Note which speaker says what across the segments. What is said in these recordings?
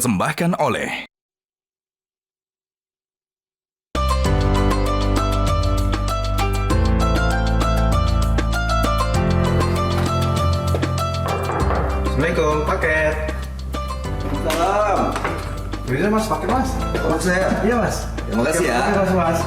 Speaker 1: dipersembahkan oleh
Speaker 2: Assalamualaikum, paket.
Speaker 3: Salam.
Speaker 2: Bisa mas, paket mas.
Speaker 3: Untuk saya.
Speaker 2: Iya mas.
Speaker 3: Terima kasih ya.
Speaker 2: Terima kasih mas.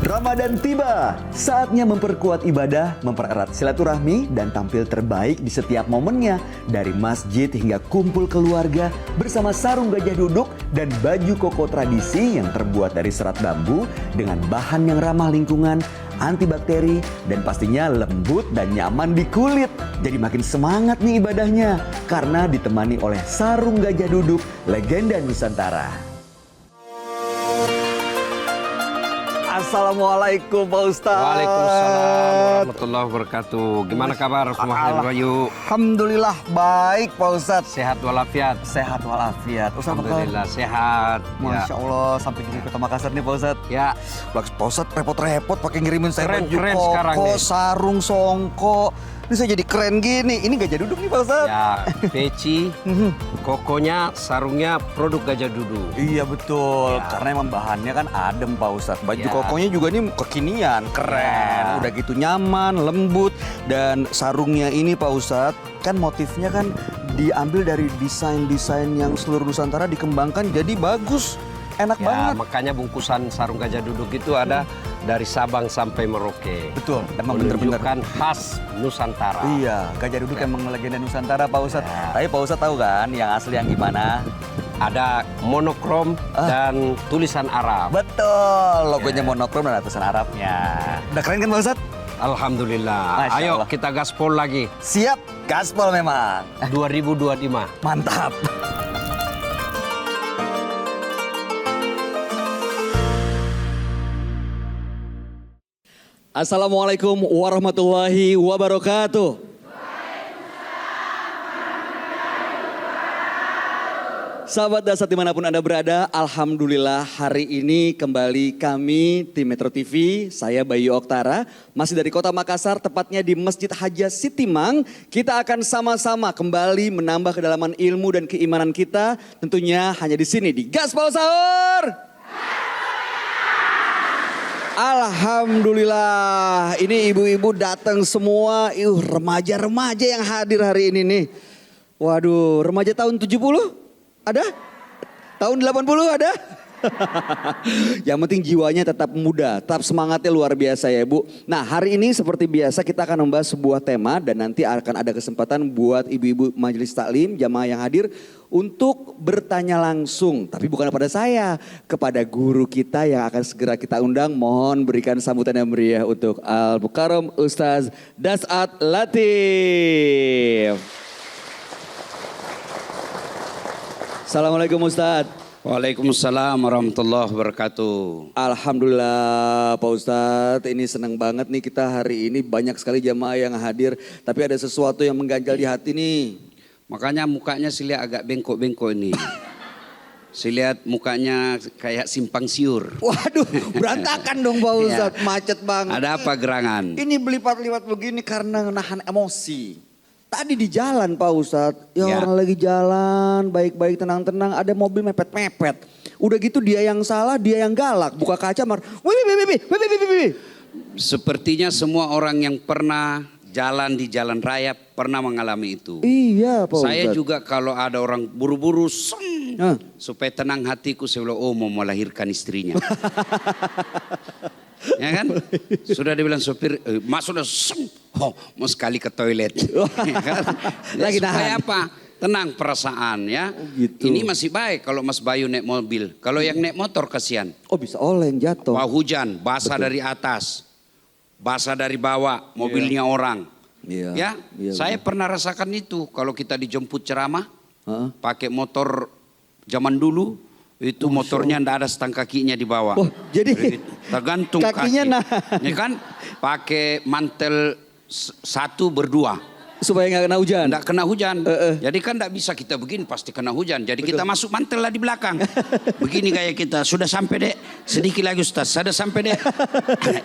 Speaker 3: Ramadan tiba, saatnya memperkuat ibadah, mempererat silaturahmi, dan tampil terbaik di setiap momennya. Dari masjid hingga kumpul keluarga bersama sarung gajah duduk dan baju koko tradisi yang terbuat dari serat bambu dengan bahan yang ramah lingkungan, antibakteri, dan pastinya lembut dan nyaman di kulit. Jadi makin semangat nih ibadahnya karena ditemani oleh sarung gajah duduk legenda Nusantara. Assalamualaikum Pak Ustadz.
Speaker 4: Waalaikumsalam warahmatullahi wabarakatuh. Gimana kabar semua Bayu?
Speaker 3: Alhamdulillah baik Pak Ustadz.
Speaker 4: Sehat walafiat.
Speaker 3: Sehat walafiat. Ustadz apa kabar?
Speaker 4: Alhamdulillah sehat.
Speaker 3: Masya Allah sampai di Kota Makassar nih Pak Ustadz.
Speaker 4: Ya.
Speaker 3: Pak Ustadz repot-repot pakai ngirimin saya
Speaker 4: Keren,
Speaker 3: baju
Speaker 4: keren
Speaker 3: koko,
Speaker 4: sekarang nih.
Speaker 3: sarung, songko. Ini saya jadi keren gini. Ini gajah duduk nih Pak Ustadz.
Speaker 4: Ya, peci, kokonya, sarungnya produk gajah duduk.
Speaker 3: Iya betul,
Speaker 4: Ya.
Speaker 3: karena emang bahannya kan adem Pak Ustadz. Baju
Speaker 4: Ya.
Speaker 3: kokonya juga nih kekinian, keren.
Speaker 4: Ya.
Speaker 3: Udah gitu nyaman, lembut. Dan sarungnya ini Pak Ustadz, kan motifnya kan diambil dari desain-desain yang seluruh Nusantara dikembangkan jadi bagus. Enak
Speaker 4: Ya,
Speaker 3: banget.
Speaker 4: makanya bungkusan sarung gajah duduk itu ada dari Sabang sampai Merauke.
Speaker 3: Betul, emang bener-bener.
Speaker 4: Menunjukkan khas Nusantara.
Speaker 3: Iya, gajah duduk emang legenda Nusantara Pak Ustadz.
Speaker 4: Ya.
Speaker 3: Tapi Pak Ustadz tahu kan yang asli yang gimana?
Speaker 4: Ada monokrom dan tulisan Arab.
Speaker 3: Betul, logonya monokrom dan ada tulisan Arabnya. Udah keren kan Pak Ustadz?
Speaker 4: Alhamdulillah.
Speaker 3: Masya
Speaker 4: Ayo
Speaker 3: Allah.
Speaker 4: kita gaspol lagi.
Speaker 3: Siap, gaspol memang.
Speaker 4: 2025.
Speaker 3: Mantap. Assalamualaikum warahmatullahi wabarakatuh. Sahabat Dasar dimanapun Anda berada, Alhamdulillah hari ini kembali kami tim Metro TV, saya Bayu Oktara, masih dari Kota Makassar, tepatnya di Masjid Haja Sitimang. Kita akan sama-sama kembali menambah kedalaman ilmu dan keimanan kita, tentunya hanya di sini di Gaspol Sahur. Alhamdulillah, ini ibu-ibu datang semua, remaja-remaja yang hadir hari ini nih. Waduh, remaja tahun 70? Ada? Tahun 80 ada? Yang penting jiwanya tetap muda, tetap semangatnya luar biasa ya Bu. Nah hari ini seperti biasa kita akan membahas sebuah tema dan nanti akan ada kesempatan buat ibu-ibu majelis taklim, jamaah yang hadir untuk bertanya langsung. Tapi bukan kepada saya, kepada guru kita yang akan segera kita undang. Mohon berikan sambutan yang meriah untuk Al-Mukarram Ustaz Dasat Latif. Assalamualaikum Ustadz.
Speaker 4: Waalaikumsalam warahmatullahi wabarakatuh.
Speaker 3: Alhamdulillah Pak Ustadz, ini senang banget nih kita hari ini banyak sekali jamaah yang hadir. Tapi ada sesuatu yang mengganjal di hati nih.
Speaker 4: Makanya mukanya sih lihat agak bengkok-bengkok ini. Saya lihat mukanya kayak simpang siur.
Speaker 3: Waduh berantakan dong Pak Ustadz, macet banget.
Speaker 4: Ada apa gerangan?
Speaker 3: Ini belipat-lipat begini karena nahan emosi. Tadi di jalan Pak Ustadz,
Speaker 4: Ya.
Speaker 3: orang lagi jalan baik-baik tenang-tenang ada mobil mepet-mepet. Udah gitu dia yang salah, dia yang galak, buka kaca mar, wih.
Speaker 4: Sepertinya semua orang yang pernah jalan di jalan raya pernah mengalami itu.
Speaker 3: Iya Pak Ustadz.
Speaker 4: Saya juga kalau ada orang buru-buru supaya tenang hatiku, saya bilang, oh mau melahirkan istrinya. Ya kan? Sudah dibilang sopir, masuk dah, mau sekali ke toilet. Ya kan?
Speaker 3: Lagi
Speaker 4: Supaya
Speaker 3: nahan.
Speaker 4: apa? tenang perasaan ya.
Speaker 3: Oh, gitu.
Speaker 4: Ini masih baik kalau Mas Bayu naik mobil. Kalau yang naik motor kasihan.
Speaker 3: Oh bisa oleng jatuh.
Speaker 4: Wah hujan, basah
Speaker 3: Betul.
Speaker 4: dari atas, basah dari bawah, mobilnya orang.
Speaker 3: Iya.
Speaker 4: Ya,
Speaker 3: Iya,
Speaker 4: saya
Speaker 3: betul.
Speaker 4: pernah rasakan itu. Kalau kita dijemput ceramah,
Speaker 3: Heeh.
Speaker 4: pakai motor zaman dulu, itu motornya ndak ada stang kakinya di bawah.
Speaker 3: Oh, jadi
Speaker 4: tergantung
Speaker 3: kakinya
Speaker 4: kaki. Ini kan pakai mantel satu berdua.
Speaker 3: Supaya nggak kena hujan.
Speaker 4: Nggak kena hujan. Jadi kan nggak bisa kita begini pasti kena hujan. Jadi kita masuk mantel lah di belakang. Begini kayak kita. Sudah sampai dek. Sedikit lagi Ustaz. Sudah sampai dek.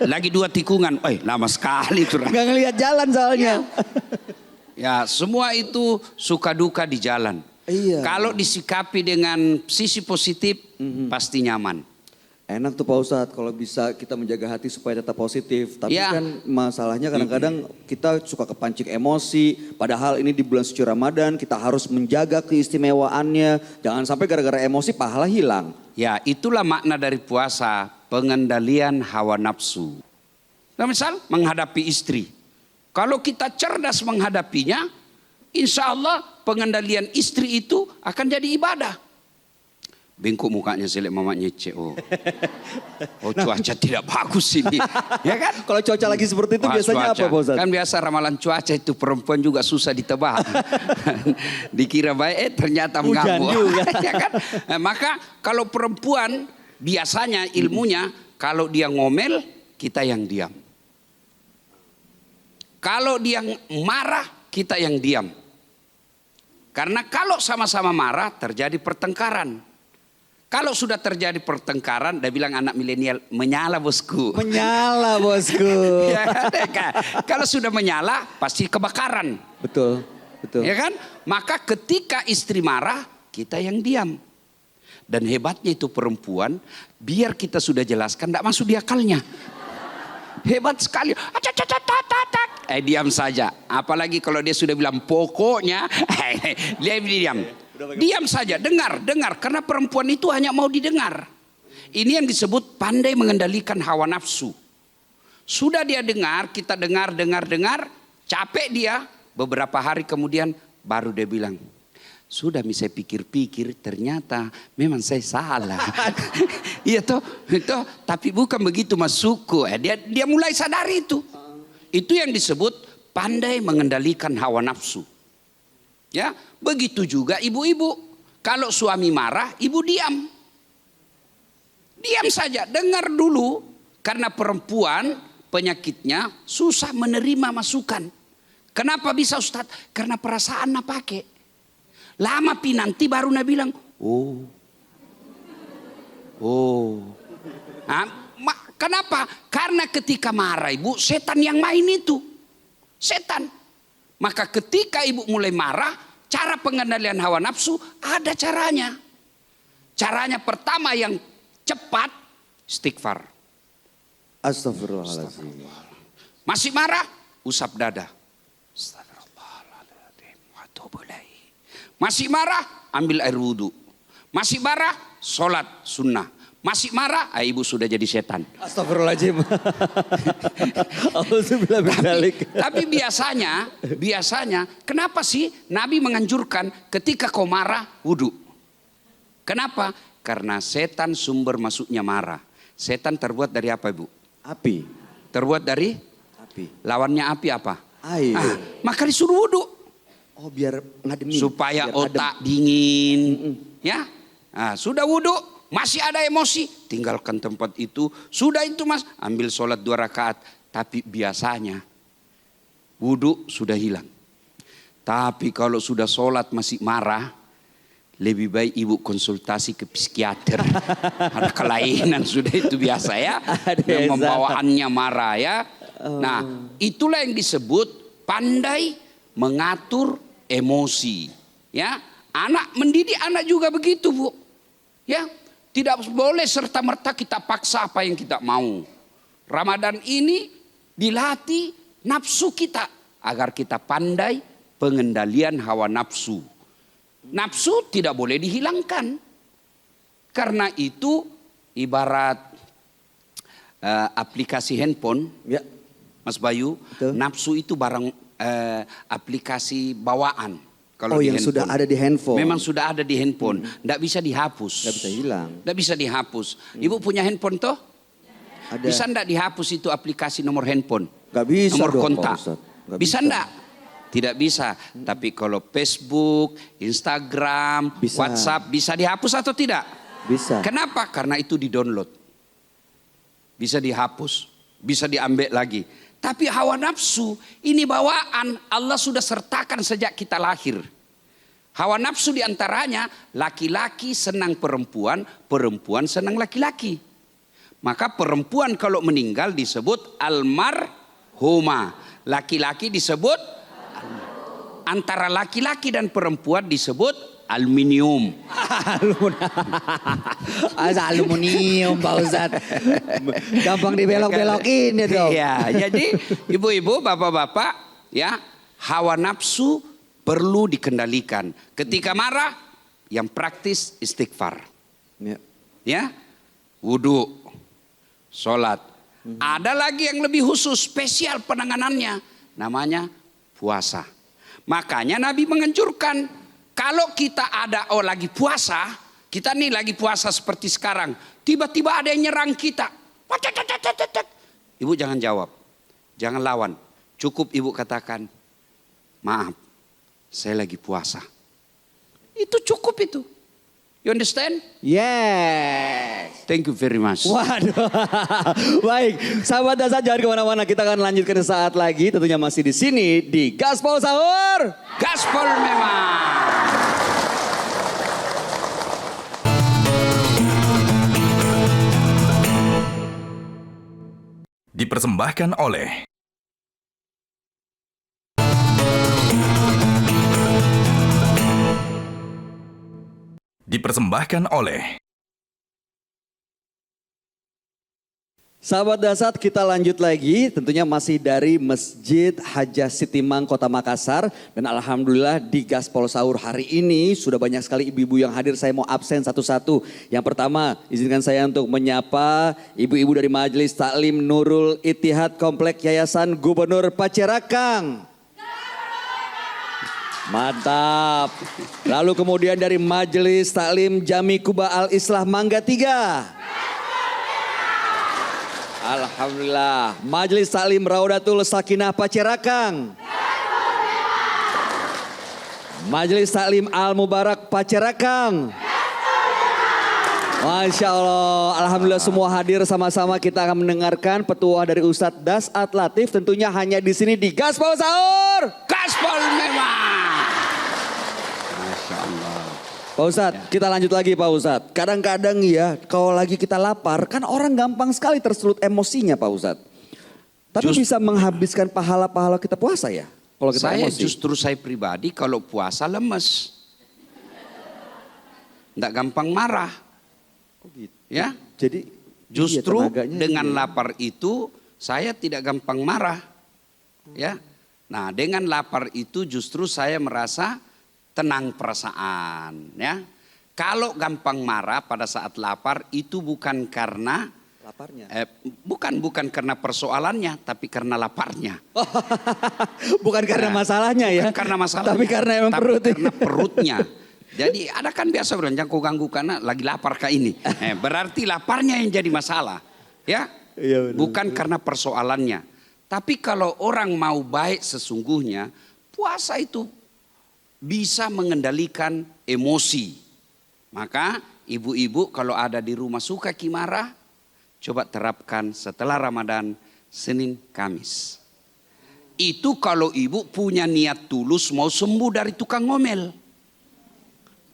Speaker 4: Lagi 2 tikungan. Lama sekali itu.
Speaker 3: Nggak ngelihat jalan soalnya.
Speaker 4: Ya semua itu suka duka di jalan.
Speaker 3: Iya.
Speaker 4: Kalau disikapi dengan sisi positif pasti nyaman.
Speaker 3: Enak tuh Pak Ustadz kalau bisa kita menjaga hati supaya tetap positif. Tapi
Speaker 4: Ya.
Speaker 3: kan masalahnya kadang-kadang kita suka kepancing emosi. Padahal ini di bulan suci Ramadan kita harus menjaga keistimewaannya. Jangan sampai gara-gara emosi pahala hilang.
Speaker 4: Ya itulah makna dari puasa. Pengendalian hawa nafsu. Nah misal menghadapi istri. Kalau kita cerdas menghadapinya. Insya Allah pengendalian istri itu akan jadi ibadah. Bengkok mukanya selek mamanya CEO. Oh cuaca tidak bagus ini. Ya kan?
Speaker 3: Kalau cuaca lagi seperti itu
Speaker 4: Wah,
Speaker 3: biasanya
Speaker 4: cuaca.
Speaker 3: apa Pak Ustadz?
Speaker 4: Kan biasa ramalan cuaca itu perempuan juga susah ditebak. Dikira baik ternyata
Speaker 3: Hujan
Speaker 4: mengganggu.
Speaker 3: juga.
Speaker 4: Ya kan? Nah, maka kalau perempuan biasanya ilmunya kalau dia ngomel kita yang diam. Kalau dia marah kita yang diam. Karena kalau sama-sama marah terjadi pertengkaran. Kalau sudah terjadi pertengkaran, dia bilang anak milenial menyala bosku.
Speaker 3: Menyala bosku.
Speaker 4: Ya, kan? Kalau sudah menyala pasti kebakaran.
Speaker 3: Betul, betul.
Speaker 4: Ya kan? Maka ketika istri marah, kita yang diam. Dan hebatnya itu perempuan, biar kita sudah jelaskan, tidak masuk di akalnya. Hebat sekali. Diam saja. Apalagi kalau dia sudah bilang pokoknya, dia diam. Diam saja, dengar. Karena perempuan itu hanya mau didengar. Ini yang disebut pandai mengendalikan hawa nafsu. Sudah dia dengar, kita dengar. Capek dia, beberapa hari kemudian baru dia bilang, sudah saya pikir-pikir ternyata memang saya salah. Iya toh, tapi bukan begitu masukku. Dia mulai sadari itu. Itu yang disebut pandai mengendalikan hawa nafsu. Ya, begitu juga ibu-ibu. Kalau suami marah, ibu diam. Diam saja, dengar dulu. Karena perempuan penyakitnya susah menerima masukan. Kenapa bisa Ustadz? Karena perasaan nak pakai. Lama nanti baru nak bilang, oh. Kenapa? Karena ketika marah ibu, setan yang main itu. Setan. Maka ketika ibu mulai marah, cara pengendalian hawa nafsu ada caranya. Caranya pertama yang cepat, istighfar.
Speaker 3: Astagfirullahaladzim.
Speaker 4: Masih marah, usap dada. Masih marah, ambil air wudhu. Masih marah, sholat sunnah. Masih marah, ibu sudah jadi setan.
Speaker 3: Astagfirullahaladzim.
Speaker 4: Tapi biasanya kenapa sih Nabi menganjurkan ketika kau marah wudhu? Kenapa? Karena setan sumber masuknya marah. Setan terbuat dari apa ibu?
Speaker 3: Api.
Speaker 4: Terbuat dari?
Speaker 3: Api.
Speaker 4: Lawannya api apa?
Speaker 3: Air.
Speaker 4: Maka disuruh wudhu.
Speaker 3: Oh biar ngademin.
Speaker 4: Supaya
Speaker 3: biar
Speaker 4: otak dingin. Ya. Sudah wudhu. Masih ada emosi, tinggalkan tempat itu. Sudah itu mas, ambil sholat 2 rakaat. Tapi biasanya wudhu sudah hilang. Tapi kalau sudah sholat masih marah, lebih baik ibu konsultasi ke psikiater. Ada kelainan sudah itu biasa ya. Yang membawaannya marah ya. Nah itulah yang disebut pandai mengatur emosi. Ya, anak mendidik anak juga begitu bu. Ya. Tidak boleh serta-merta kita paksa apa yang kita mau. Ramadan ini dilatih nafsu kita. Agar kita pandai pengendalian hawa nafsu. Nafsu tidak boleh dihilangkan. Karena itu ibarat aplikasi handphone.
Speaker 3: Ya.
Speaker 4: Mas Bayu,
Speaker 3: betul.
Speaker 4: Nafsu itu barang aplikasi bawaan. Kalau
Speaker 3: yang sudah ada di handphone.
Speaker 4: Memang sudah ada di handphone. Tidak bisa dihapus.
Speaker 3: Nggak bisa hilang.
Speaker 4: Tidak bisa dihapus. Ibu punya handphone toh?
Speaker 3: Ada.
Speaker 4: Bisa enggak dihapus itu aplikasi nomor handphone?
Speaker 3: Nggak bisa
Speaker 4: Nomor
Speaker 3: dong,
Speaker 4: kontak.
Speaker 3: Pak Ustadz. Nggak
Speaker 4: Bisa enggak? Tidak bisa. Tapi kalau Facebook, Instagram,
Speaker 3: Bisa.
Speaker 4: WhatsApp bisa dihapus atau tidak?
Speaker 3: Bisa.
Speaker 4: Kenapa? Karena itu di-download. Bisa dihapus, bisa diambil lagi. Tapi hawa nafsu ini bawaan Allah sudah sertakan sejak kita lahir. Hawa nafsu diantaranya laki-laki senang perempuan, perempuan senang laki-laki. Maka perempuan kalau meninggal disebut almarhumah. Laki-laki disebut, antara laki-laki dan perempuan disebut aluminium.
Speaker 3: Aluminium Pak Ustadz. Gampang dibelok-belokin ya dong.
Speaker 4: Iya, jadi ibu-ibu, bapak-bapak, ya, hawa nafsu perlu dikendalikan. Ketika marah, yang praktis istighfar.
Speaker 3: Ya.
Speaker 4: Ya, wudhu, sholat. Ada lagi yang lebih khusus, spesial penanganannya. Namanya puasa. Makanya Nabi menganjurkan, kalau kita ada lagi puasa, kita nih lagi puasa seperti sekarang. Tiba-tiba ada yang nyerang kita. Ibu jangan jawab, jangan lawan. Cukup ibu katakan, maaf, saya lagi puasa. Itu cukup itu. You understand?
Speaker 3: Yes.
Speaker 4: Thank you very much.
Speaker 3: Waduh. Baik, sahabat dasar jangan kemana-mana. Kita akan lanjutkan saat lagi. Tentunya masih di sini di Gaspol Sahur.
Speaker 4: Gaspol memang.
Speaker 1: Dipersembahkan oleh
Speaker 3: Sahabat dasar kita lanjut lagi. Tentunya masih dari Masjid Hajah Sitimang Kota Makassar. Dan alhamdulillah di Gaspol Sahur hari ini sudah banyak sekali ibu-ibu yang hadir. Saya mau absen satu-satu. Yang pertama izinkan saya untuk menyapa ibu-ibu dari Majelis Taklim Nurul Ittihad Komplek Yayasan Gubernur Pacerakang. Mantap. Lalu kemudian dari Majelis Taklim Jami Kuba Al Islah Mangga 3. Alhamdulillah. Majelis Taklim Raudatul Sakinah Pacerakang. Majelis Taklim Al Mubarak Pacerakang. Masya Allah. Alhamdulillah semua hadir sama-sama kita akan mendengarkan petuah dari Ustadz Dasat Latif. Tentunya hanya di sini di Gaspol Sahur.
Speaker 4: Gaspol memang. Masya Allah.
Speaker 3: Pak Ustadz, kita lanjut lagi Pak Ustadz. Kadang-kadang ya kalau lagi kita lapar kan orang gampang sekali tersulut emosinya Pak Ustadz. Tapi bisa menghabiskan pahala-pahala kita puasa ya? Kalau kita emosi.
Speaker 4: Saya pribadi kalau puasa lemes. Nggak gampang marah.
Speaker 3: Oh gitu.
Speaker 4: Ya.
Speaker 3: Jadi
Speaker 4: justru
Speaker 3: iya,
Speaker 4: dengan lapar itu saya tidak gampang marah. Ya. Nah, dengan lapar itu justru saya merasa tenang perasaan, ya. Kalau gampang marah pada saat lapar itu bukan karena
Speaker 3: laparnya.
Speaker 4: Bukan karena persoalannya, tapi karena laparnya.
Speaker 3: Bukan karena masalahnya ya.
Speaker 4: Bukan karena masalahnya.
Speaker 3: Tapi karena emang
Speaker 4: karena perutnya. Jadi ada kan biasa bilang jangan kau ganggu karena lagi lapar kayak ini. Berarti laparnya yang jadi masalah, ya.
Speaker 3: Iya, benar.
Speaker 4: Bukan karena persoalannya. Tapi kalau orang mau baik sesungguhnya, puasa itu bisa mengendalikan emosi. Maka ibu-ibu kalau ada di rumah suka marah, coba terapkan setelah Ramadan, Senin, Kamis. Itu kalau ibu punya niat tulus mau sembuh dari tukang ngomel.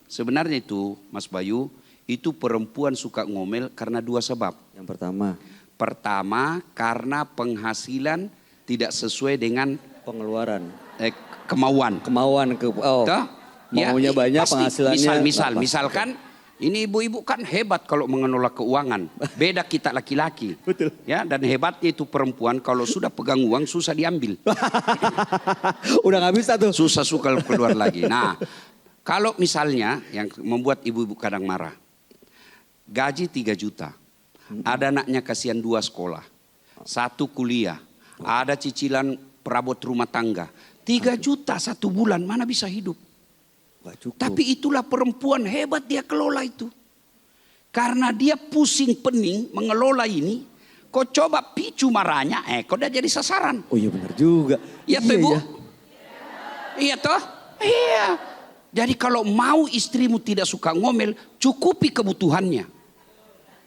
Speaker 4: Sebenarnya itu Mas Bayu, itu perempuan suka ngomel karena dua sebab.
Speaker 3: Yang pertama.
Speaker 4: Pertama karena penghasilan tidak sesuai dengan
Speaker 3: Pengeluaran.
Speaker 4: Kemauan.
Speaker 3: Maunya banyak
Speaker 4: pasti,
Speaker 3: penghasilannya.
Speaker 4: misalkan ini ibu-ibu kan hebat kalau mengelola keuangan. Beda kita laki-laki.
Speaker 3: Betul.
Speaker 4: Ya, dan hebatnya itu perempuan kalau sudah pegang uang susah diambil.
Speaker 3: Udah nggak bisa tuh.
Speaker 4: Susah suka keluar lagi. Nah, kalau misalnya yang membuat ibu-ibu kadang marah. Gaji 3 juta. Ada anaknya kasihan 2 sekolah. 1 kuliah. Ada cicilan perabot rumah tangga. 3 juta 1 bulan mana bisa hidup?
Speaker 3: Nggak cukup.
Speaker 4: Tapi itulah perempuan hebat, dia kelola itu. Karena dia pusing pening mengelola ini. Kau coba picu marahnya, kau udah jadi sasaran.
Speaker 3: Oh iya benar juga.
Speaker 4: Iya toh Ibu?
Speaker 3: ya.
Speaker 4: Iya toh? Iya. Jadi kalau mau istrimu tidak suka ngomel, cukupi kebutuhannya.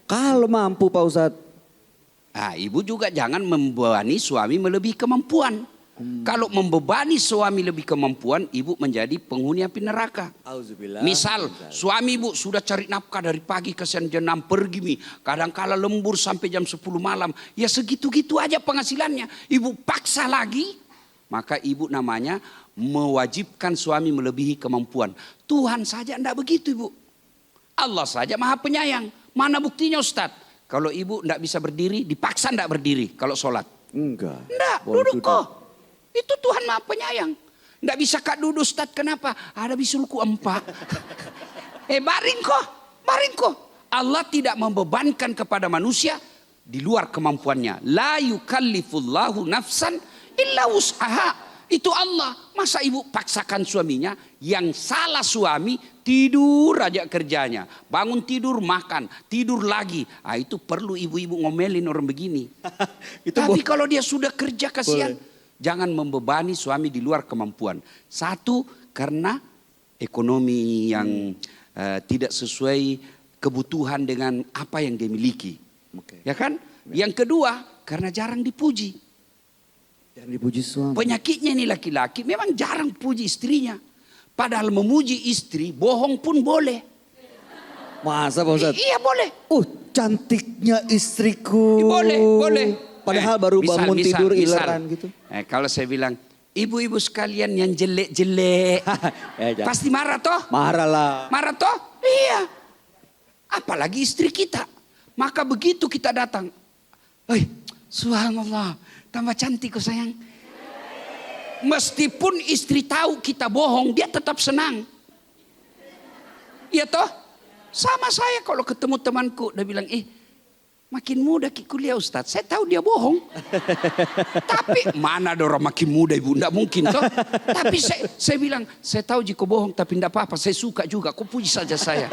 Speaker 3: Kalau mampu Pak Ustadz.
Speaker 4: Nah, ibu juga jangan membebani suami melebihi kemampuan. Kalau membebani suami lebih kemampuan, ibu menjadi penghuni api neraka.
Speaker 3: Auzubillah.
Speaker 4: Misal suami ibu sudah cari nafkah dari pagi ke siang jam 6 pergi mi. Kadang-kala lembur sampai jam 10 malam. Ya segitu-gitu aja penghasilannya. Ibu paksa lagi. Maka ibu namanya mewajibkan suami melebihi kemampuan. Tuhan saja tidak begitu ibu. Allah saja maha penyayang. Mana buktinya Ustadz? Kalau ibu tidak bisa berdiri, dipaksa tidak berdiri kalau sholat.
Speaker 3: Enggak.
Speaker 4: Tidak, duduk kok. Itu Tuhan maha penyayang. Tidak bisa kak duduk Ustadz, kenapa? Ada bisulku 4. Baring kok. Allah tidak membebankan kepada manusia di luar kemampuannya. La yukallifullahu nafsan illa wus'aha. Itu Allah. Masa ibu paksakan suaminya? Yang salah suami tidur aja kerjanya. Bangun tidur makan. Tidur lagi. Itu perlu ibu-ibu ngomelin orang begini. Tapi kalau dia sudah kerja kasihan. Jangan membebani suami di luar kemampuan. Satu, karena ekonomi yang tidak sesuai kebutuhan dengan apa yang dia miliki. Ya kan? Yang kedua, karena jarang dipuji.
Speaker 3: Jangan dipuji suami.
Speaker 4: Penyakitnya nih laki-laki memang jarang puji istrinya. Padahal memuji istri, bohong pun boleh.
Speaker 3: Masa Pak Ustadz?
Speaker 4: Iya boleh.
Speaker 3: Cantiknya istriku.
Speaker 4: Boleh.
Speaker 3: Padahal baru bangun tidur ileran gitu.
Speaker 4: Kalau saya bilang, ibu-ibu sekalian yang jelek-jelek. Pasti marah toh?
Speaker 3: Marah lah.
Speaker 4: Marah toh? Iya. Apalagi istri kita. Maka begitu kita datang. Subhanallah. Tambah cantik kok sayang. Meskipun istri tahu kita bohong, dia tetap senang. Iya toh? Sama saya kalau ketemu temanku, dia bilang, makin muda kuliah Ustadz. Saya tahu dia bohong. Tapi mana ada orang makin muda ibu. Tidak mungkin toh. Tapi saya bilang, saya tahu jika bohong tapi tidak apa-apa. Saya suka juga. Kau puji saja saya.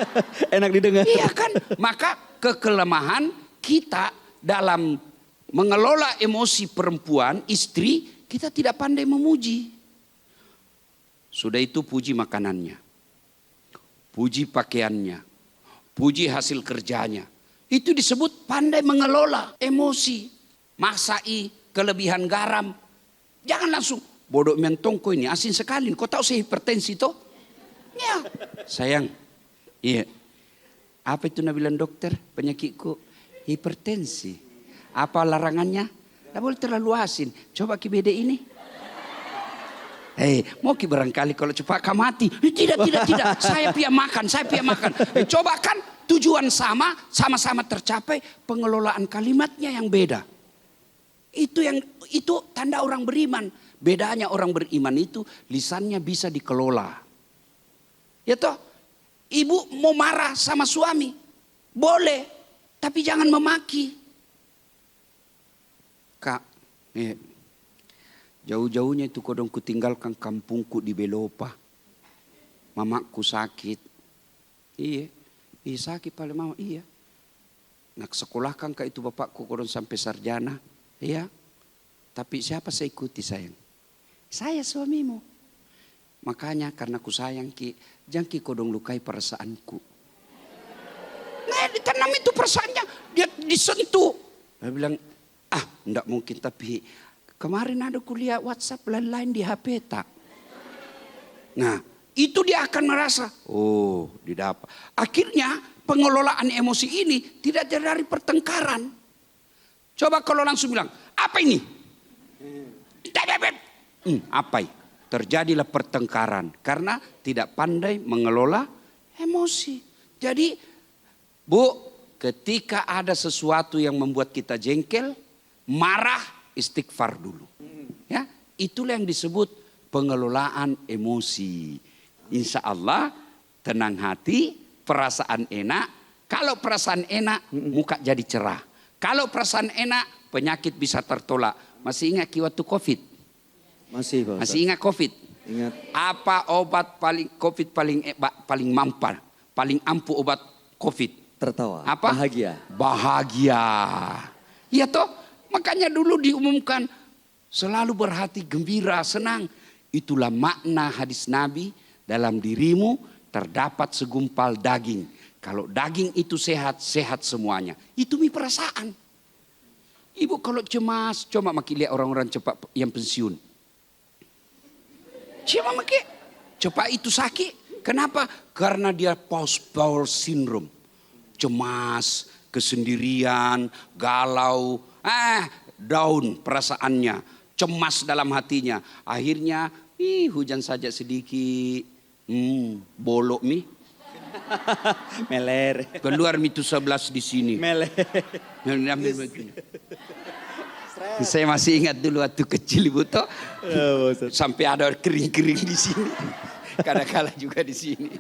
Speaker 3: Enak didengar.
Speaker 4: Iya kan. Maka kekelemahan kita dalam mengelola emosi perempuan, istri, kita tidak pandai memuji. Sudah itu puji makanannya. Puji pakaiannya. Puji hasil kerjanya. Itu disebut pandai mengelola emosi. Masai kelebihan garam. Jangan langsung, bodoh mentong kau ini asin sekali. Kau tahu saya hipertensi toh? Ya. Sayang. Iya. Apa itu bilang dokter? Penyakitku hipertensi. Apa larangannya? Tidak boleh terlalu asin. Coba beda ini. Mau barangkali kalau cepat kau mati. Tidak. Saya pia makan. Coba kan tujuan sama-sama tercapai, pengelolaan kalimatnya yang beda. Itu tanda orang beriman. Bedanya orang beriman itu lisannya bisa dikelola. Ya toh, ibu mau marah sama suami, boleh, tapi jangan memaki. Kak, jauh-jauhnya itu kodong ku tinggalkan kampungku di Belopa. Mamaku sakit. Iya sakit paling mama. Iya. Nak sekolahkan kak itu bapakku kodong sampai sarjana. Iya. Tapi siapa saya ikuti sayang? Saya suamimu. Makanya karena ku sayang ki, jangan ki kodong lukai perasaanku. Nah ditanam itu perasaannya, dia disentuh. Dia bilang, enggak mungkin, tapi kemarin ada kuliah WhatsApp lain-lain di HP tak. Nah itu dia akan merasa, didapat. Akhirnya pengelolaan emosi ini tidak dari pertengkaran. Coba kalau langsung bilang, apa ini? Apa ini? Terjadilah pertengkaran karena tidak pandai mengelola emosi. Jadi Bu, ketika ada sesuatu yang membuat kita jengkel, marah, istighfar dulu. Ya, itulah yang disebut pengelolaan emosi. Insya Allah tenang hati, perasaan enak. Kalau perasaan enak, muka jadi cerah. Kalau perasaan enak, penyakit bisa tertolak. Masih ingat waktu COVID?
Speaker 3: Masih Pak Ustadz.
Speaker 4: Masih ingat COVID?
Speaker 3: Ingat.
Speaker 4: Apa obat COVID paling mampan, paling ampuh obat COVID?
Speaker 3: Tertawa.
Speaker 4: Apa?
Speaker 3: Bahagia.
Speaker 4: Bahagia. Ya toh, makanya dulu diumumkan selalu berhati gembira, senang. Itulah makna hadis Nabi, dalam dirimu terdapat segumpal daging. Kalau daging itu sehat, sehat semuanya. Itu mi perasaan. Ibu kalau cemas, coba makin lihat orang-orang cepat yang pensiun. Coba makin, cepat itu sakit. Kenapa? Karena dia post-bowel syndrome. Cemas, kesendirian, galau, down perasaannya, cemas dalam hatinya. Akhirnya, hujan saja sedikit, bolok mi.
Speaker 3: Meler.
Speaker 4: Keluar mitu 11 di sini.
Speaker 3: Meler.
Speaker 4: Saya masih ingat dulu waktu kecil ibu toh, sampai ada kering-kering di sini. Kadang-kadang juga di sini.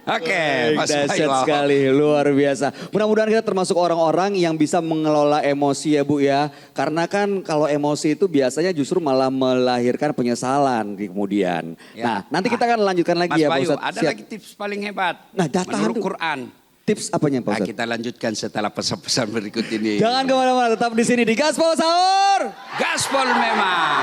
Speaker 4: Oke, Mas
Speaker 3: dahsyat
Speaker 4: Bayu.
Speaker 3: sekali, luar biasa. Mudah-mudahan kita termasuk orang-orang yang bisa mengelola emosi ya Bu ya. Karena kan kalau emosi itu biasanya justru malah melahirkan penyesalan di kemudian.
Speaker 4: Ya.
Speaker 3: Nah, nanti kita akan lanjutkan lagi
Speaker 4: Mas
Speaker 3: ya Pak
Speaker 4: Bayu,
Speaker 3: Ustadz.
Speaker 4: ada
Speaker 3: Siap.
Speaker 4: lagi tips paling hebat.
Speaker 3: Nah, tahan
Speaker 4: menurut
Speaker 3: dulu.
Speaker 4: Quran.
Speaker 3: Tips apanya Pak
Speaker 4: Nah,
Speaker 3: Ustadz?
Speaker 4: kita lanjutkan setelah pesan-pesan berikut ini.
Speaker 3: Jangan kemana-mana, tetap di sini di Gaspol Sahur.
Speaker 4: Gaspol memang.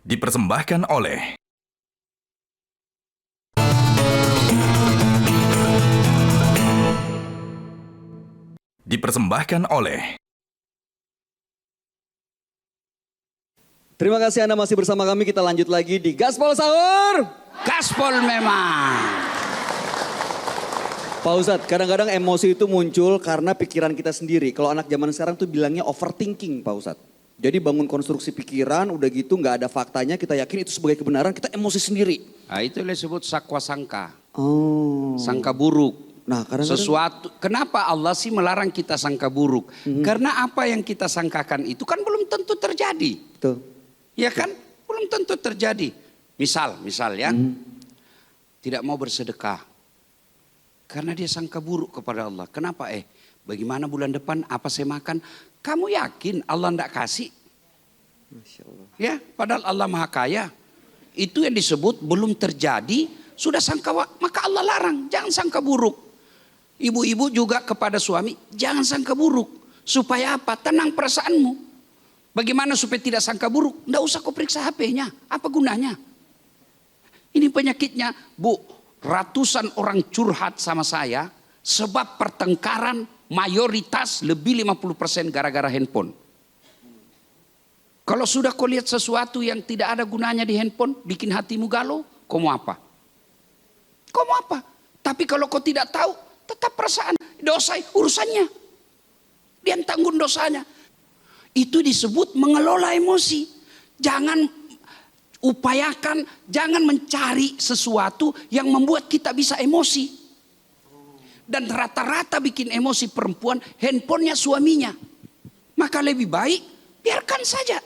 Speaker 1: Dipersembahkan oleh
Speaker 3: Terima kasih Anda masih bersama kami. Kita lanjut lagi di Gaspol Sahur.
Speaker 4: Gaspol memang.
Speaker 3: Pak Ustadz, kadang-kadang emosi itu muncul karena pikiran kita sendiri. Kalau anak zaman sekarang tuh bilangnya overthinking Pak Ustadz. Jadi bangun konstruksi pikiran, udah gitu nggak ada faktanya, kita yakin itu sebagai kebenaran, kita emosi sendiri.
Speaker 4: Nah, itu disebut sakwa sangka.
Speaker 3: Oh.
Speaker 4: Sangka buruk.
Speaker 3: Nah, kadang-kadang
Speaker 4: Sesuatu, kenapa Allah sih melarang kita sangka buruk? Karena apa yang kita sangkakan itu kan belum tentu terjadi.
Speaker 3: Tuh.
Speaker 4: Ya kan? Belum tentu terjadi. Misal ya, tidak mau bersedekah. Karena dia sangka buruk kepada Allah. Kenapa? Bagaimana bulan depan apa saya makan? Kamu yakin Allah tidak kasih?
Speaker 3: Masya Allah.
Speaker 4: Ya, padahal Allah Maha Kaya. Itu yang disebut belum terjadi, sudah sangka, maka Allah larang. Jangan sangka buruk. Ibu-ibu juga kepada suami, jangan sangka buruk. Supaya apa? Tenang perasaanmu. Bagaimana supaya tidak sangka buruk? Tidak usah kau periksa HP-nya. Apa gunanya? Ini penyakitnya. Bu, ratusan orang curhat sama saya. Sebab pertengkaran mayoritas lebih 50% gara-gara handphone. Kalau sudah kau lihat sesuatu yang tidak ada gunanya di handphone. Bikin hatimu galau. Kau mau apa? Kau mau apa? Tapi kalau kau tidak tahu. Tetap perasaan. Dosa urusannya. Dia tanggung dosanya. Itu disebut mengelola emosi. Jangan upayakan, jangan mencari sesuatu yang membuat kita bisa emosi. Dan rata-rata bikin emosi perempuan, handphonenya suaminya. Maka lebih baik biarkan saja.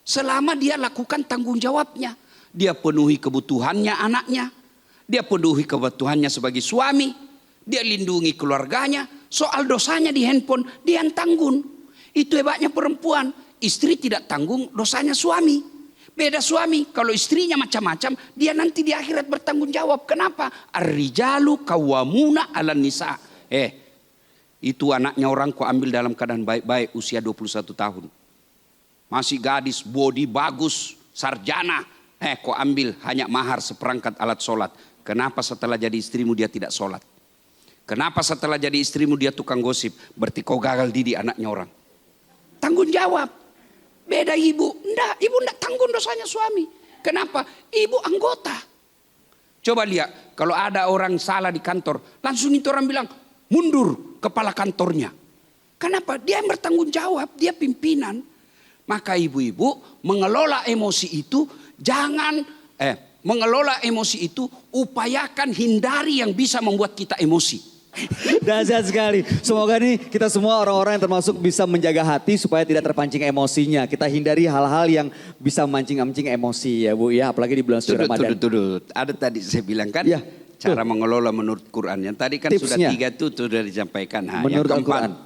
Speaker 4: Selama dia lakukan tanggung jawabnya. Dia penuhi kebutuhannya anaknya. Dia penuhi kebutuhannya sebagai suami. Dia lindungi keluarganya. Soal dosanya di handphone, dia yang tanggung. Itu hebatnya perempuan. Istri tidak tanggung dosanya suami. Beda suami. Kalau istrinya macam-macam, dia nanti di akhirat bertanggung jawab. Kenapa? Ar-rijalu qawwamuna 'alan nisa. Itu anaknya orang kau ambil dalam keadaan baik-baik usia 21 tahun. Masih gadis, body bagus, sarjana. Kau ambil hanya mahar seperangkat alat sholat. Kenapa setelah jadi istrimu dia tidak sholat? Kenapa setelah jadi istrimu dia tukang gosip? Berarti kau gagal didik anaknya orang. Tanggung jawab. Beda ibu. Ibu enggak tanggung dosanya suami. Kenapa? Ibu anggota. Coba lihat. Kalau ada orang salah di kantor. Langsung itu orang bilang. Mundur kepala kantornya. Kenapa? Dia yang bertanggung jawab. Dia pimpinan. Maka ibu-ibu mengelola emosi itu. Jangan. Mengelola emosi itu. Upayakan hindari yang bisa membuat kita emosi.
Speaker 3: Dahsyat sekali. Semoga nih kita semua orang-orang yang termasuk bisa menjaga hati supaya tidak terpancing emosinya. Kita hindari hal-hal yang bisa mancing-mancing emosi ya Bu ya. Apalagi di bulan suci Ramadan.
Speaker 4: Tudut. Ada tadi saya bilang kan
Speaker 3: Ya,
Speaker 4: cara mengelola menurut Quran. Yang tadi kan
Speaker 3: Tipsnya.
Speaker 4: sudah 3 itu sudah disampaikan.
Speaker 3: Menurut
Speaker 4: yang keempat,
Speaker 3: Al-Quran.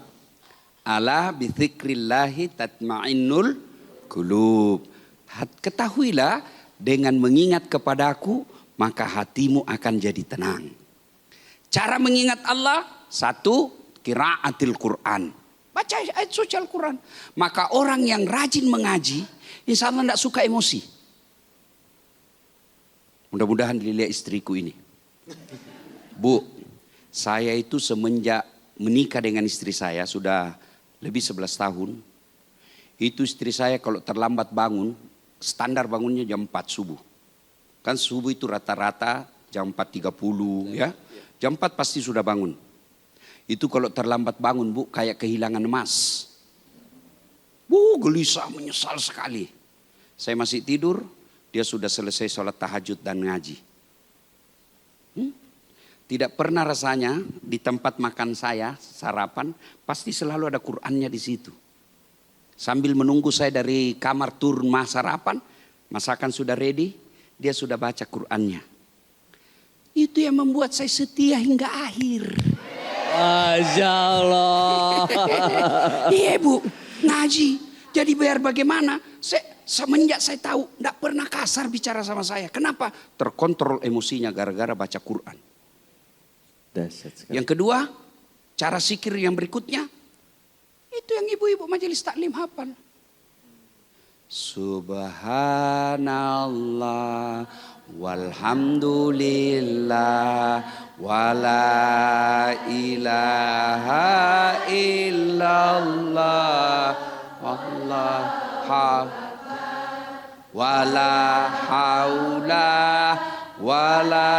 Speaker 4: Ala bidzikrillahi tatma'innul qulub. Ketahuilah dengan mengingat kepadaku maka hatimu akan jadi tenang. Cara mengingat Allah, 1, qiraatil Quran. Baca ayat suci Al-Quran. Maka orang yang rajin mengaji, insya Allah tidak suka emosi. Mudah-mudahan dilihat istriku ini. Bu, saya itu semenjak menikah dengan istri saya sudah lebih 11 tahun. Itu istri saya kalau terlambat bangun, standar bangunnya jam 4 subuh. Kan subuh itu rata-rata jam 4.30 ya. Jam 4 pasti sudah bangun. Itu kalau terlambat bangun Bu kayak kehilangan emas. Bu gelisah menyesal sekali. Saya masih tidur, dia sudah selesai sholat tahajud dan ngaji. Tidak pernah rasanya di tempat makan saya sarapan pasti selalu ada Qur'annya di situ. Sambil menunggu saya dari kamar turun sarapan, masakan sudah ready, dia sudah baca Qur'annya. Itu yang membuat saya setia hingga akhir.
Speaker 3: Masya Allah.
Speaker 4: Iya Bu, ngaji. Jadi biar bagaimana, semenjak saya tahu tidak pernah kasar bicara sama saya. Kenapa? Terkontrol emosinya gara-gara baca Quran.
Speaker 3: Dahsyat sekali.
Speaker 4: Yang kedua, cara zikir yang berikutnya, itu yang ibu-ibu majelis taklim hafal. Subhanallah walhamdulillah wala ilaha illallah wala haula wala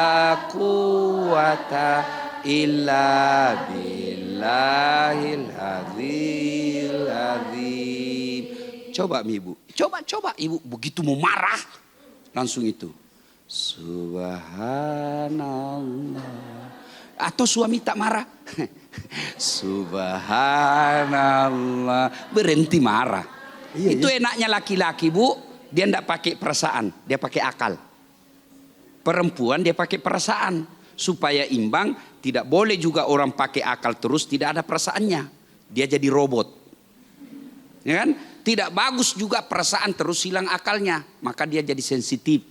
Speaker 4: quwata illa billahil azim. Coba ibu, coba ibu begitu mau marah langsung itu subhanallah. Atau suami tak marah subhanallah, berhenti marah. Itu enaknya laki-laki Bu, dia tidak pakai perasaan, dia pakai akal. Perempuan dia pakai perasaan supaya imbang. Tidak boleh juga orang pakai akal terus tidak ada perasaannya, dia jadi robot, ya kan? Tidak bagus juga perasaan terus hilang akalnya, maka dia jadi sensitif.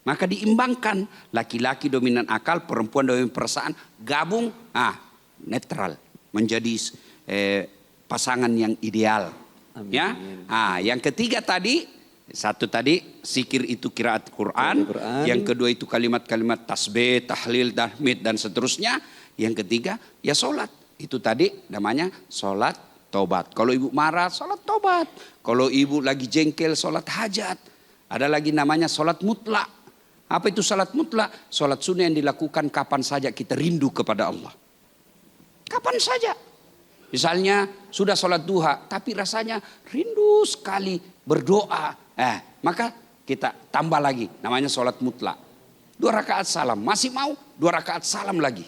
Speaker 4: Maka diimbangkan, laki-laki dominan akal, perempuan dominan perasaan, gabung, netral, menjadi pasangan yang ideal. Amin. Ya, yang ketiga tadi, satu tadi zikir itu qiraat Quran, yang kedua itu kalimat-kalimat tasbih, tahlil, tahmid dan seterusnya. Yang ketiga ya sholat, itu tadi namanya sholat tobat. Kalau ibu marah, sholat tobat. Kalau ibu lagi jengkel, sholat hajat. Ada lagi namanya sholat mutlak. Apa itu sholat mutlak? Sholat sunnah yang dilakukan kapan saja kita rindu kepada Allah. Kapan saja. Misalnya sudah sholat duha, tapi rasanya rindu sekali berdoa. Maka kita tambah lagi, namanya sholat mutlak. 2 rakaat salam, masih mau 2 rakaat salam lagi.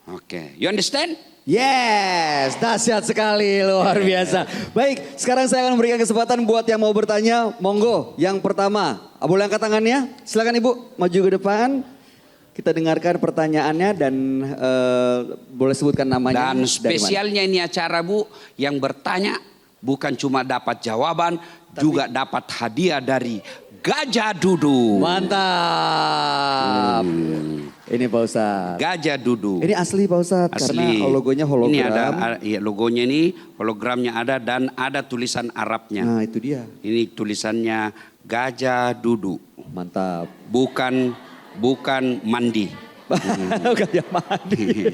Speaker 4: Oke, you understand?
Speaker 3: Yes, dahsyat sekali, luar biasa. Baik, sekarang saya akan memberikan kesempatan buat yang mau bertanya. Monggo, yang pertama, boleh angkat tangannya? Silakan Ibu, maju ke depan. Kita dengarkan pertanyaannya dan boleh sebutkan namanya.
Speaker 4: Dan spesialnya ini acara Bu, yang bertanya bukan cuma dapat jawaban, juga dapat hadiah dari Gajah Dudu.
Speaker 3: Mantap. Ini Pak Ustadz.
Speaker 4: Gajah Dudu.
Speaker 3: Ini asli Pak Ustadz,
Speaker 4: Asli.
Speaker 3: karena logonya hologram.
Speaker 4: Ini ada, ya logonya ini, hologramnya ada dan ada tulisan Arabnya.
Speaker 3: Nah itu dia.
Speaker 4: Ini tulisannya Gajah Dudu.
Speaker 3: Mantap.
Speaker 4: Bukan mandi.
Speaker 3: Gajah mandi.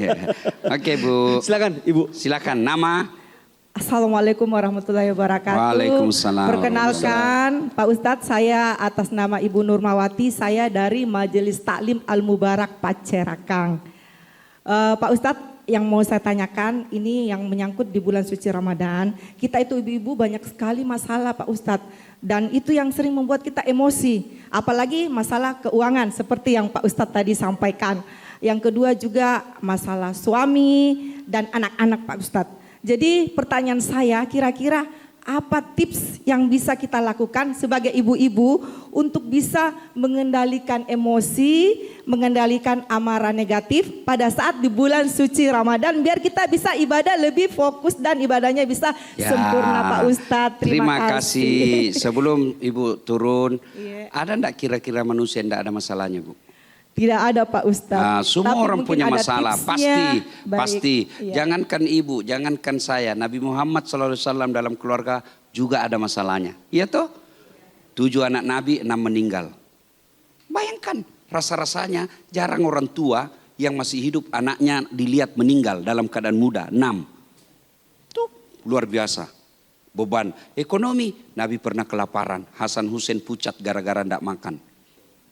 Speaker 4: Oke Bu.
Speaker 3: Silakan Ibu.
Speaker 4: Silakan nama.
Speaker 5: Assalamualaikum warahmatullahi wabarakatuh.
Speaker 4: Waalaikumsalam.
Speaker 5: Perkenalkan Pak Ustadz, saya atas nama Ibu Nurmawati, saya dari Majelis Taklim Al-Mubarak Pacerakang. Pak Ustadz, yang mau saya tanyakan ini yang menyangkut di bulan suci Ramadan. Kita itu ibu-ibu banyak sekali masalah Pak Ustadz. Dan itu yang sering membuat kita emosi. Apalagi masalah keuangan seperti yang Pak Ustadz tadi sampaikan. Yang kedua juga masalah suami dan anak-anak Pak Ustadz. Jadi pertanyaan saya, kira-kira apa tips yang bisa kita lakukan sebagai ibu-ibu untuk bisa mengendalikan emosi, mengendalikan amarah negatif pada saat di bulan suci Ramadan, biar kita bisa ibadah lebih fokus dan ibadahnya bisa sempurna Pak Ustadz.
Speaker 4: Terima kasih. Sebelum Ibu turun,
Speaker 5: Iya.
Speaker 4: ada enggak kira-kira manusia yang enggak ada masalahnya, Bu?
Speaker 5: Tidak ada Pak Ustadz.
Speaker 4: Nah, semua
Speaker 5: Tapi
Speaker 4: orang
Speaker 5: mungkin
Speaker 4: punya
Speaker 5: ada
Speaker 4: masalah,
Speaker 5: tipsnya.
Speaker 4: pasti,
Speaker 5: Baik.
Speaker 4: pasti.
Speaker 5: Iya.
Speaker 4: Jangankan ibu, jangankan saya, Nabi Muhammad SAW dalam keluarga juga ada masalahnya. Iya toh? 7 anak Nabi, 6 meninggal. Bayangkan, rasa-rasanya jarang orang tua yang masih hidup anaknya dilihat meninggal dalam keadaan muda, 6. Tuh, luar biasa. Beban ekonomi, Nabi pernah kelaparan. Hasan Hussein pucat gara-gara tidak makan.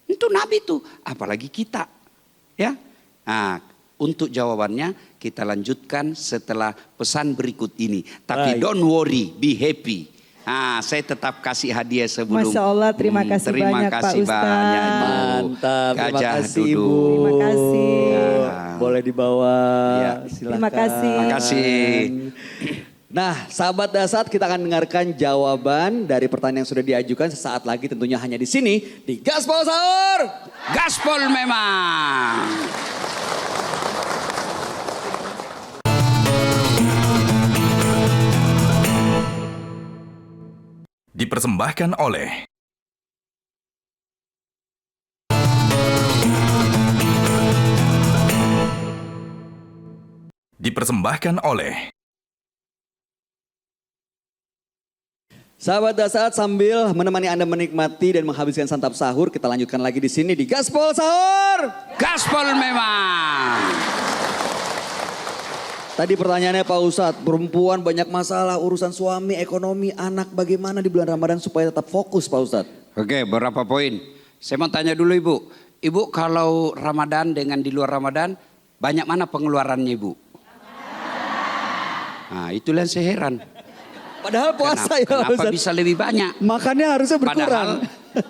Speaker 4: Itu Nabi tuh, apalagi kita, ya. Nah, untuk jawabannya kita lanjutkan setelah pesan berikut ini. Tapi
Speaker 3: Baik.
Speaker 4: don't worry, be happy. Nah, saya tetap kasih hadiah sebelum.
Speaker 5: Masya Allah, terima kasih banyak, Pak
Speaker 4: kasih
Speaker 5: Ustadz.
Speaker 4: banyak, Ibu.
Speaker 3: Mantap, terima
Speaker 4: Gajah
Speaker 3: kasih
Speaker 4: duduk.
Speaker 3: Ibu.
Speaker 5: Terima kasih.
Speaker 3: Boleh dibawa,
Speaker 4: Ya.
Speaker 3: silakan.
Speaker 5: Terima kasih.
Speaker 4: Terima kasih.
Speaker 3: Nah, sahabat Dasat, kita akan dengarkan jawaban dari pertanyaan yang sudah diajukan sesaat lagi, tentunya hanya di sini di Gaspol Sahur.
Speaker 4: Gaspol memang.
Speaker 1: Dipersembahkan oleh
Speaker 3: Sahabat Dasat, sambil menemani Anda menikmati dan menghabiskan santap sahur, kita lanjutkan lagi di sini di Gaspol Sahur.
Speaker 4: Gaspol memang.
Speaker 3: Tadi pertanyaannya Pak Ustadz, perempuan banyak masalah, urusan suami, ekonomi, anak, bagaimana di bulan Ramadan supaya tetap fokus Pak Ustadz?
Speaker 4: Oke, berapa poin? Saya mau tanya dulu Ibu. Ibu kalau Ramadan dengan di luar Ramadan, banyak mana pengeluarannya Ibu? Nah, itulah yang saya heran.
Speaker 3: Padahal puasa
Speaker 4: Kenapa,
Speaker 3: ya Pak
Speaker 4: kenapa
Speaker 3: Ustadz.
Speaker 4: bisa lebih banyak?
Speaker 3: Makannya harusnya berkurang.
Speaker 4: Padahal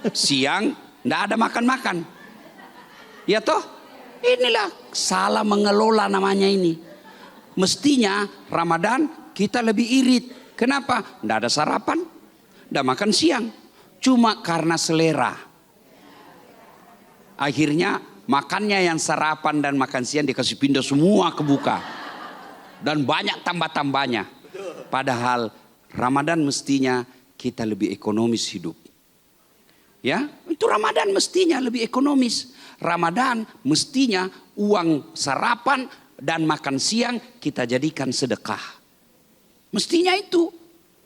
Speaker 4: siang enggak ada makan-makan. Ya toh? Inilah salah mengelola namanya ini. Mestinya Ramadan kita lebih irit. Kenapa? Enggak ada sarapan, enggak makan siang. Cuma karena selera. Akhirnya makannya yang sarapan dan makan siang dikasih pindah semua ke buka. Dan banyak tambah-tambahnya. Padahal Ramadan mestinya kita lebih ekonomis hidup. Ya, itu Ramadan mestinya lebih ekonomis. Ramadan mestinya uang sarapan dan makan siang kita jadikan sedekah. Mestinya itu,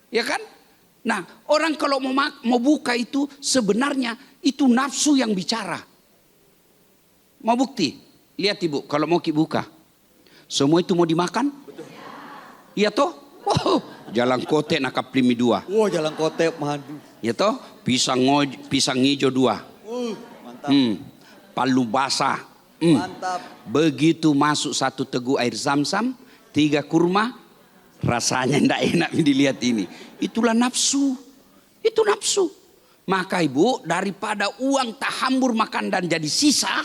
Speaker 4: ya kan? Nah, orang kalau mau buka itu sebenarnya itu nafsu yang bicara. Mau bukti? Lihat Ibu, kalau mau buka, semua itu mau dimakan? Iya toh? Oh, jalan kote nakap limi 2.
Speaker 3: Wow, jalan kote madu.
Speaker 4: Ya toh? Pisang hijau 2.
Speaker 3: Mantap.
Speaker 4: Palu basah.
Speaker 3: Mantap.
Speaker 4: Begitu masuk 1 teguk air zam-zam, 3 kurma, rasanya tidak enak dilihat ini. Itulah nafsu. Itu nafsu. Maka Ibu, daripada uang tak hambur makan dan jadi sisa,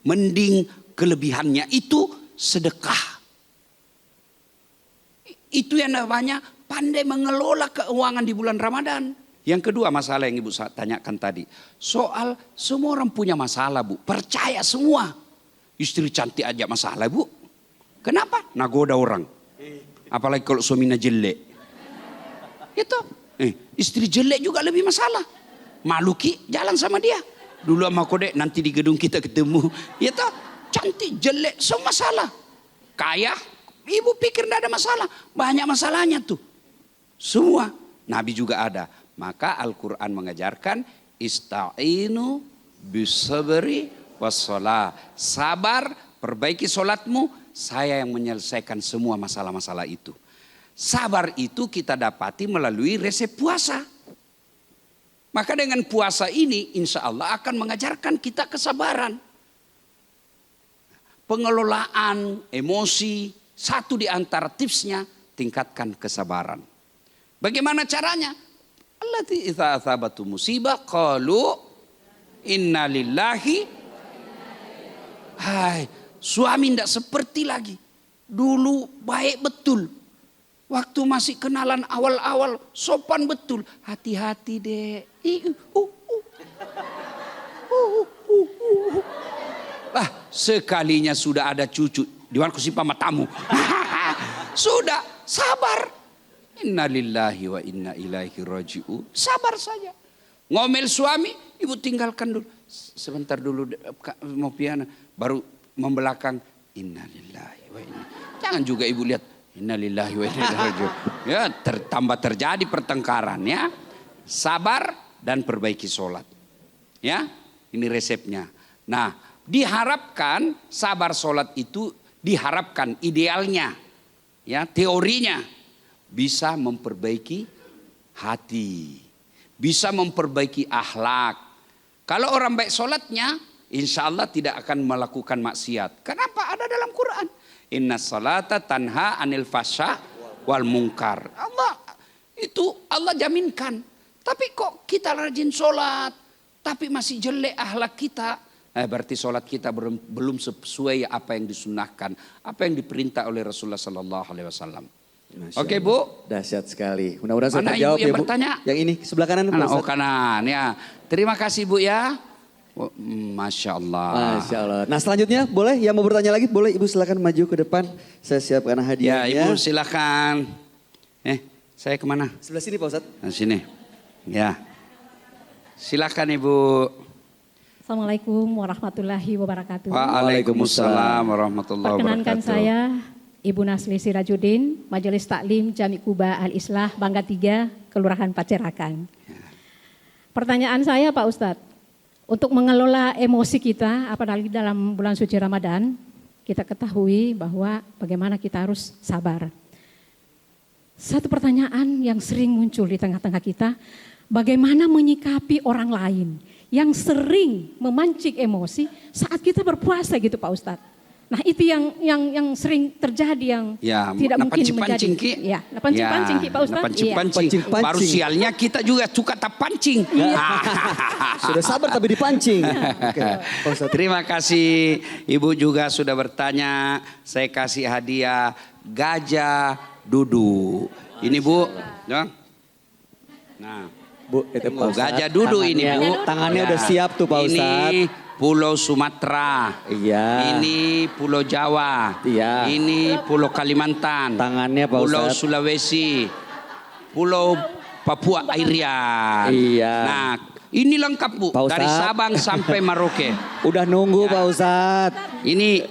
Speaker 4: mending kelebihannya itu sedekah. Itu yang namanya pandai mengelola keuangan di bulan Ramadan. Yang kedua masalah yang Ibu tanyakan tadi. Soal semua orang punya masalah Bu. Percaya semua. Istri cantik aja masalah Bu. Kenapa? Nagoda orang. Apalagi kalau suaminya jelek. Itu. Istri jelek juga lebih masalah. Maluki jalan sama dia. Dulu sama kode nanti di gedung kita ketemu. Itu. Cantik jelek semua masalah. Kaya. Ibu pikir tidak ada masalah. Banyak masalahnya tuh. Semua. Nabi juga ada. Maka Al-Quran mengajarkan. Ista'inu bisabri wassalah. Sabar, perbaiki solatmu. Saya yang menyelesaikan semua masalah-masalah itu. Sabar itu kita dapati melalui resep puasa. Maka dengan puasa ini insya Allah akan mengajarkan kita kesabaran. Pengelolaan emosi. Satu di antara tipsnya, tingkatkan kesabaran. Bagaimana caranya? Allati idza asabatu musibah qalu inna lillahi. Hai, suami tidak seperti lagi. Dulu baik betul. Waktu masih kenalan awal-awal sopan betul. Hati-hati deh. Sekalinya sudah ada cucu. Diwan ku simpan matamu. Sudah, sabar. Innalillahi wa inna ilaihi raji'un. Sabar saja. Ngomel suami, ibu tinggalkan dulu. Sebentar dulu mau piana. Baru membelakang. Innalillahi wa inna. Jangan juga ibu lihat. Innalillahi wa inna ilaihi raji'un. Ya, tambah terjadi pertengkaran ya. Sabar dan perbaiki sholat. Ya, ini resepnya. Nah, diharapkan sabar sholat itu diharapkan idealnya. Ya, teorinya bisa memperbaiki hati, bisa memperbaiki akhlak. Kalau orang baik sholatnya, insya Allah tidak akan melakukan maksiat. Kenapa? Ada dalam Quran. Inna salata tanha anil fasya wal munkar. Allah jaminkan. Tapi kok kita rajin sholat, tapi masih jelek akhlak kita. Berarti sholat kita belum sesuai apa yang disunahkan, apa yang diperintah oleh Rasulullah Sallallahu Alaihi Wasallam. Oke Bu,
Speaker 3: dahsyat sekali. Mudah-mudahan
Speaker 4: mana
Speaker 3: saya jawab
Speaker 4: ibu yang
Speaker 3: ya Bu.
Speaker 4: bertanya?
Speaker 3: Yang ini sebelah kanan.
Speaker 4: Oh kanan ya. Terima kasih Bu ya. Masya Allah.
Speaker 3: Masya Allah. Nah selanjutnya boleh yang mau bertanya lagi boleh Ibu silakan maju ke depan. Saya siapkan hadiahnya.
Speaker 4: Ya Ibu silakan. Saya kemana?
Speaker 3: Sebelah sini Pak Ustadz.
Speaker 4: Nah, sini. Ya. Silakan Ibu.
Speaker 6: Assalamualaikum warahmatullahi wabarakatuh.
Speaker 4: Waalaikumsalam warahmatullahi wabarakatuh.
Speaker 6: Perkenankan saya Ibu Nasli Sirajuddin, Majelis Taklim Jami Kuba Al-Islah, Bangga 3, Kelurahan Pacerakan. Pertanyaan saya Pak Ustadz, untuk mengelola emosi kita, apalagi dalam bulan suci Ramadan, kita ketahui bahwa bagaimana kita harus sabar. Satu pertanyaan yang sering muncul di tengah-tengah kita, bagaimana menyikapi orang lain yang sering memancing emosi saat kita berpuasa gitu Pak Ustadz. Nah itu yang sering terjadi yang tidak mungkin menjadi. Ya, pancing-pancing Pak Ustadz.
Speaker 4: Pancing-pancing. Baru sialnya kita juga suka tak pancing.
Speaker 3: Sudah sabar tapi dipancing.
Speaker 4: Terima kasih Ibu juga sudah bertanya. Saya kasih hadiah gajah duduk. Ini Bu. Nah.
Speaker 3: Bu, itu Pak Ustadz.
Speaker 4: Gajah duduk ini Bu.
Speaker 3: Tangannya udah siap tuh Pak Ustadz.
Speaker 4: Ini Pulau Sumatera.
Speaker 3: Iya.
Speaker 4: Ini Pulau Jawa.
Speaker 3: Iya.
Speaker 4: Ini Pulau Kalimantan.
Speaker 3: Tangannya Pak
Speaker 4: Pulau
Speaker 3: Ustadz.
Speaker 4: Sulawesi. Pulau Papua Irian.
Speaker 3: Iya.
Speaker 4: Nah, ini lengkap Bu. Dari Sabang sampai Merauke.
Speaker 3: Udah nunggu Pak Ustadz.
Speaker 4: Ini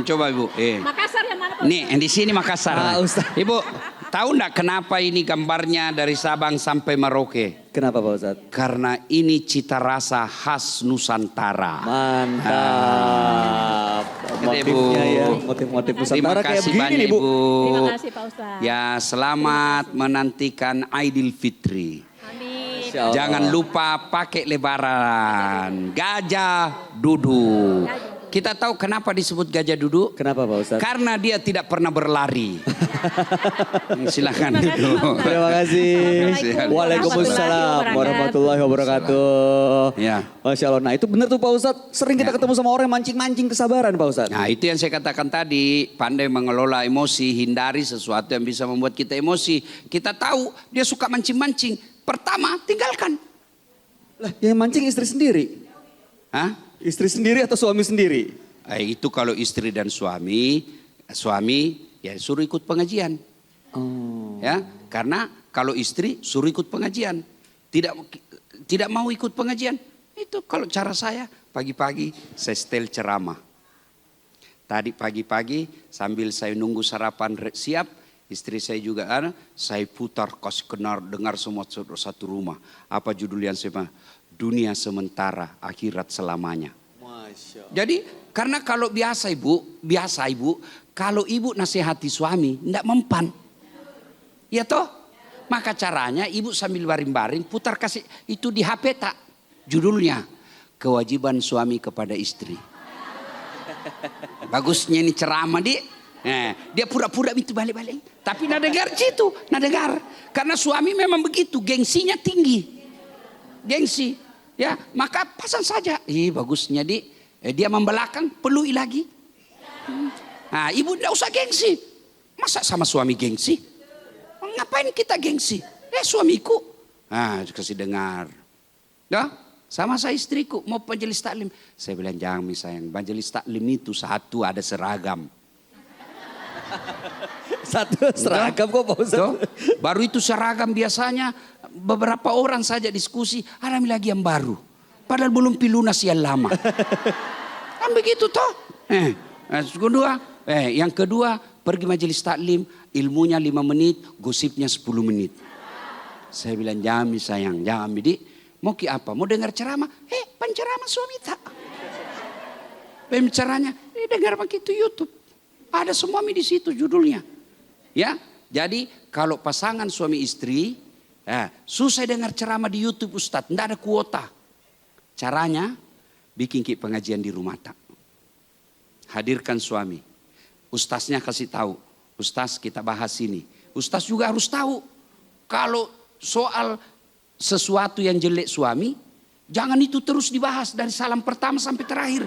Speaker 4: coba Ibu.
Speaker 6: Makassar yang mana Pak?
Speaker 4: Nih, di sini Makassar.
Speaker 3: Pak Ustadz.
Speaker 4: Ibu, tahu enggak kenapa ini gambarnya dari Sabang sampai Merauke?
Speaker 3: Kenapa Pak Ustadz?
Speaker 4: Karena ini cita rasa khas Nusantara.
Speaker 3: Mantap. Motifnya ya, motif-motif Nusantara kayak begini nih Bu.
Speaker 6: Terima kasih Pak Ustadz.
Speaker 4: Ya, selamat menantikan Idul Fitri.
Speaker 6: Amin.
Speaker 4: Jangan lupa pakai lebaran. Gajah duduk. Kita tahu kenapa disebut gajah duduk?
Speaker 3: Kenapa Pak Ustadz?
Speaker 4: Karena dia tidak pernah berlari. Silakan duduk.
Speaker 3: Terima kasih. Waalaikumsalam warahmatullahi wabarakatuh.
Speaker 4: Ya.
Speaker 3: Masya Allah. Nah itu benar tuh Pak Ustadz. Sering kita ketemu sama orang yang mancing-mancing kesabaran Pak Ustadz.
Speaker 4: Nah itu yang saya katakan tadi. Pandai mengelola emosi. Hindari sesuatu yang bisa membuat kita emosi. Kita tahu dia suka mancing-mancing. Pertama tinggalkan.
Speaker 3: Lah yang mancing istri sendiri.
Speaker 4: Hah?
Speaker 3: Istri sendiri atau suami sendiri?
Speaker 4: Itu kalau istri dan suami ya suruh ikut pengajian.
Speaker 3: Oh.
Speaker 4: Ya, karena kalau istri suruh ikut pengajian, tidak mau ikut pengajian, itu kalau cara saya pagi-pagi saya setel ceramah. Tadi pagi-pagi sambil saya nunggu sarapan siap, istri saya juga ada, saya putar kasih dengar semua satu rumah. Apa judul yang saya Dunia sementara, akhirat selamanya. Jadi karena kalau biasa ibu, kalau ibu nasihati suami, tidak mempan. Ya toh? Maka caranya ibu sambil baring-baring putar kasih itu di HP tak. Judulnya, kewajiban suami kepada istri. Bagusnya ini ceramah dia pura-pura itu balik-balik. Tapi nak dengar situ, nak dengar. Karena suami memang begitu, gengsinya tinggi. Gengsi, ya maka pasang saja. Bagusnya dia membelakang, pelui lagi. Nah, ibu tidak usah gengsi. Masa sama suami gengsi? Ngapain kita gengsi? Suamiku. Nah, kasih dengar. Nah, sama saya istriku mau majelis taklim. Saya bilang jangan sayang, majelis taklim itu satu ada seragam.
Speaker 3: Satu seragam kok Pak Ustadz.
Speaker 4: Tuh, baru itu seragam biasanya beberapa orang saja diskusi, ada lagi yang baru. Padahal belum pilunas yang lama. Kan begitu toh. Yang kedua pergi majelis taklim, ilmunya 5 menit, gosipnya 10 menit. Saya bilang jangan sayang, jangan bidik. Mau ki apa? Mau dengar ceramah? Penceramah suami tak. Pencerahnya, dengar begitu YouTube. Ada semua di situ judulnya. Ya, jadi kalau pasangan suami istri, susah dengar ceramah di YouTube Ustadz, tidak ada kuota. Caranya, bikin pengajian di rumah tak. Hadirkan suami. Ustaznya kasih tahu, Ustaz kita bahas ini. Ustaz juga harus tahu, kalau soal sesuatu yang jelek suami, jangan itu terus dibahas dari salam pertama sampai terakhir.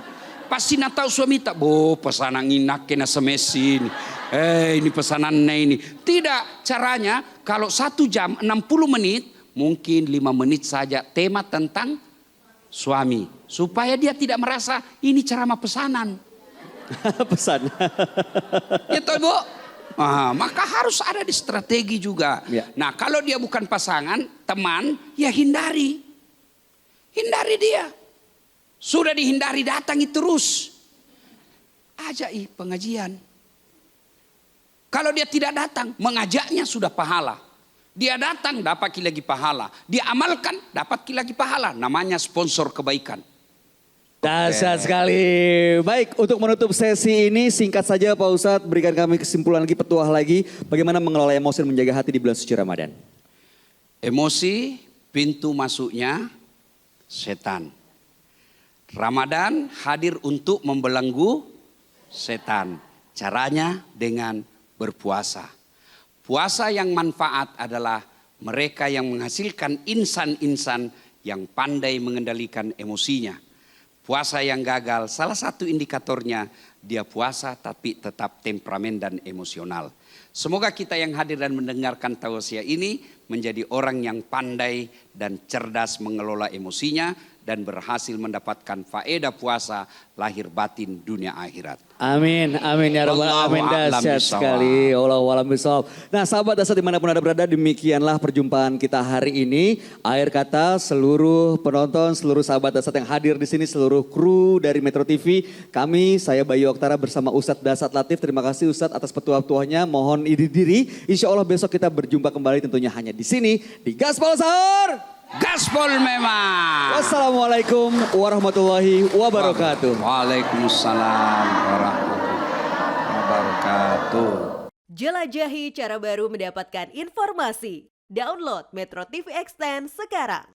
Speaker 4: Pasti nak tahu suami tak, pesanan inak kena semesin. Ini pesanannya ini. Tidak, caranya kalau 1 jam 60 menit, mungkin 5 menit saja tema tentang suami. Supaya dia tidak merasa ini ceramah pesanan.
Speaker 3: Pesan.
Speaker 4: Itu Bu. Maka harus ada di strategi juga.
Speaker 3: Ya.
Speaker 4: Nah kalau dia bukan pasangan, teman, ya hindari. Hindari dia. Sudah dihindari datangi terus. Ajak pengajian. Kalau dia tidak datang, mengajaknya sudah pahala. Dia datang dapat lagi pahala. Dia amalkan dapat lagi pahala. Namanya sponsor kebaikan.
Speaker 3: Dahsyat sekali. Baik, untuk menutup sesi ini singkat saja Pak Ustadz, berikan kami kesimpulan lagi, petuah lagi, bagaimana mengelola emosi dan menjaga hati di bulan suci Ramadan.
Speaker 4: Emosi pintu masuknya setan. Ramadan hadir untuk membelenggu setan. Caranya dengan berpuasa. Puasa yang manfaat adalah mereka yang menghasilkan insan-insan yang pandai mengendalikan emosinya. Puasa yang gagal, salah satu indikatornya dia puasa tapi tetap temperamen dan emosional. Semoga kita yang hadir dan mendengarkan tausiah ini menjadi orang yang pandai dan cerdas mengelola emosinya dan berhasil mendapatkan faedah puasa lahir batin dunia akhirat.
Speaker 3: Amin, amin ya rabbal alamin. Dahsyat sekali. Allahu a'lam bishawab. Nah, sahabat Dasar dimanapun Anda berada, demikianlah perjumpaan kita hari ini. Akhir kata seluruh penonton, seluruh sahabat Dasar yang hadir di sini, seluruh kru dari Metro TV, kami, saya Bayu Oktara bersama Ustadz Dasat Latif. Terima kasih Ustadz atas petuah-petuahnya. Mohon diri. Insya Allah besok kita berjumpa kembali tentunya hanya di sini di Gaspol Sahur.
Speaker 4: Gaspol memang.
Speaker 3: Wassalamualaikum warahmatullahi wabarakatuh.
Speaker 4: Waalaikumsalam warahmatullahi wabarakatuh.
Speaker 7: Jelajahi cara baru mendapatkan informasi. Download Metro TV Extend sekarang.